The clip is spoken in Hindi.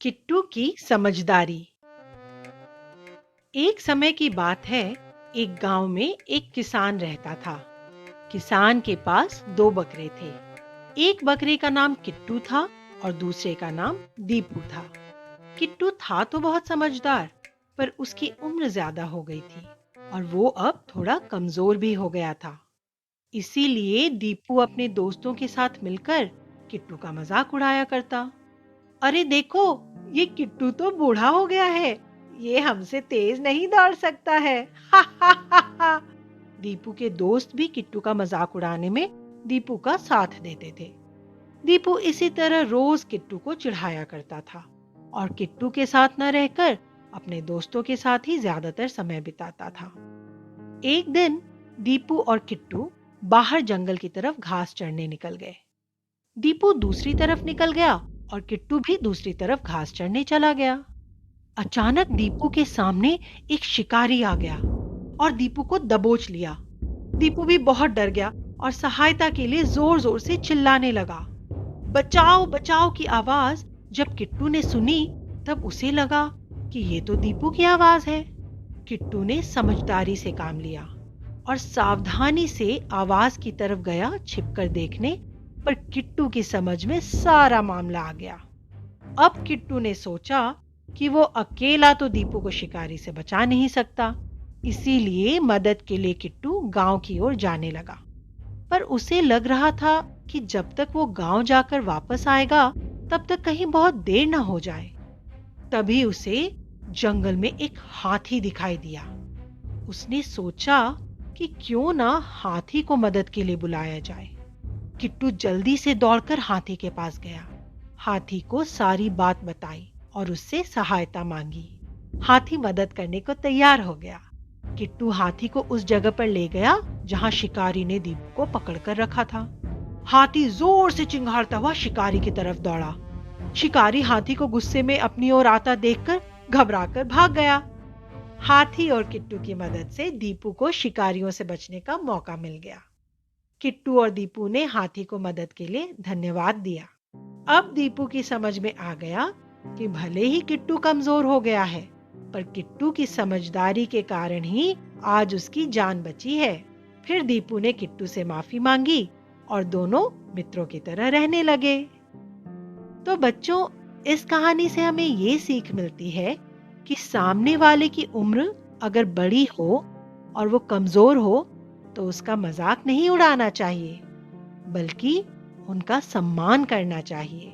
किट्टू की समझदारी। एक समय की बात है। एक गांव में एक किसान रहता था। किसान के पास दो बकरे थे। एक बकरे का नाम किट्टू था और दूसरे का नाम दीपू था। किट्टू था तो बहुत समझदार, पर उसकी उम्र ज्यादा हो गई थी और वो अब थोड़ा कमजोर भी हो गया था। इसीलिए दीपू अपने दोस्तों के साथ मिलकर किट्टू का मजाक उड़ाया करता। अरे देखो, ये किट्टू तो बूढ़ा हो गया है। ये हमसे तेज नहीं दौड़ सकता है। हा हा हा हा। दीपू के दोस्त भी किट्टू का मजाक उड़ाने में दीपू का साथ देते थे। दीपू इसी तरह रोज किट्टू को चिढ़ाया करता था और किट्टू के साथ न रहकर अपने दोस्तों के साथ ही ज्यादातर समय बिताता था। एक दिन दीपू और किट्टू बाहर जंगल की तरफ घास चरने निकल गए। दीपू दूसरी तरफ निकल गया और किट्टू भी दूसरी तरफ घास चरने चला गया। अचानक दीपू के सामने एक शिकारी आ गया और दीपू को दबोच लिया। दीपू भी बहुत डर गया और सहायता के लिए जोर जोर से चिल्लाने लगा। बचाओ बचाओ की आवाज जब किट्टू ने सुनी, तब उसे लगा कि ये तो दीपू की आवाज है। किट्टू ने समझदारी से काम लिया और सावधानी से आवाज की तरफ गया छिपकर देखने, पर किट्टू की समझ में सारा मामला आ गया। अब किट्टू ने सोचा कि वो अकेला तो दीपू को शिकारी से बचा नहीं सकता। इसीलिए मदद के लिए किट्टू गांव की ओर जाने लगा। पर उसे लग रहा था कि जब तक वो गांव जाकर वापस आएगा, तब तक कहीं बहुत देर न हो जाए। तभी उसे जंगल में एक हाथी दिखाई दिया। उसने सोचा कि क्यों ना हाथी को मदद के लिए बुलाया जाए। किट्टू जल्दी से दौड़कर हाथी के पास गया। हाथी को सारी बात बताई और उससे सहायता मांगी। हाथी मदद करने को तैयार हो गया। किट्टू हाथी को उस जगह पर ले गया जहां शिकारी ने दीपू को पकड़कर रखा था। हाथी जोर से चिंघाड़ता हुआ शिकारी की तरफ दौड़ा। शिकारी हाथी को गुस्से में अपनी ओर आता देखकर घबराकर भाग गया। हाथी और किट्टू की मदद से दीपू को शिकारियों से बचने का मौका मिल गया। किट्टू और दीपू ने हाथी को मदद के लिए धन्यवाद दिया। अब दीपू की समझ में आ गया कि भले ही किट्टू कमजोर हो गया है, पर किट्टू की समझदारी के कारण ही आज उसकी जान बची है। फिर दीपू ने किट्टू से माफी मांगी और दोनों मित्रों की तरह रहने लगे। तो बच्चों, इस कहानी से हमें ये सीख मिलती है कि सामने वाले की उम्र अगर बड़ी हो और वो कमजोर हो, तो उसका मजाक नहीं उड़ाना चाहिए, बल्कि उनका सम्मान करना चाहिए।